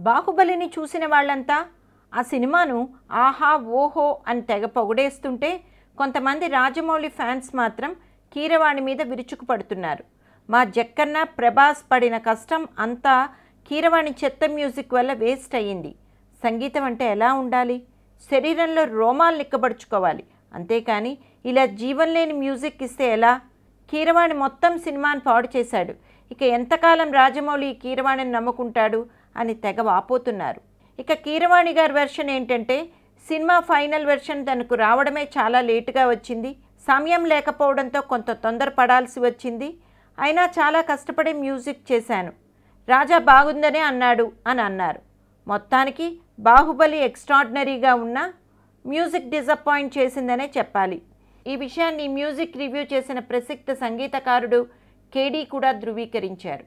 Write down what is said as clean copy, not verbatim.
బాహుబలిని చూసిన వాళ్ళంతా ఆ సినిమాను ఆహా ఓహో అని తెగ పొగిడేస్తుంటే కొంతమంది రాజమౌళి ఫ్యాన్స్ మాత్రం కీరవాణి మీద విరుచుకుపడుతున్నారు. మా జక్కన్న ప్రభాస్ పడిన కష్టం అంతా కీరవాణి చెత్త మ్యూజిక్ వల్ల వేస్ట్ అయ్యింది. సంగీతం అంటే ఎలా ఉండాలి? శరీరంలో రోమాలు నిక్కబడుచుకోవాలి, అంతేకాని ఇలా జీవం లేని మ్యూజిక్ ఇస్తే ఎలా? కీరవాణి మొత్తం సినిమాని పాడు చేశాడు. ఇక ఎంతకాలం రాజమౌళి ఈ కీరవాణిని నమ్ముకుంటాడు అని తెగ వాపోతున్నారు. ఇక కీరవాణి గారి వెర్షన్ ఏంటంటే, సినిమా ఫైనల్ వెర్షన్ తనకు రావడమే చాలా లేటుగా వచ్చింది, సమయం లేకపోవడంతో కొంత తొందరపడాల్సి వచ్చింది, అయినా చాలా కష్టపడి మ్యూజిక్ చేశాను, రాజా బాగుందనే అన్నాడు అని అన్నారు. మొత్తానికి బాహుబలి ఎక్స్ట్రాడినరీగా ఉన్న మ్యూజిక్ డిసప్పాయింట్ చేసిందనే చెప్పాలి. ఈ విషయాన్ని మ్యూజిక్ రివ్యూ చేసిన ప్రసిద్ధ సంగీతకారుడు కేడీ కూడా ధృవీకరించారు.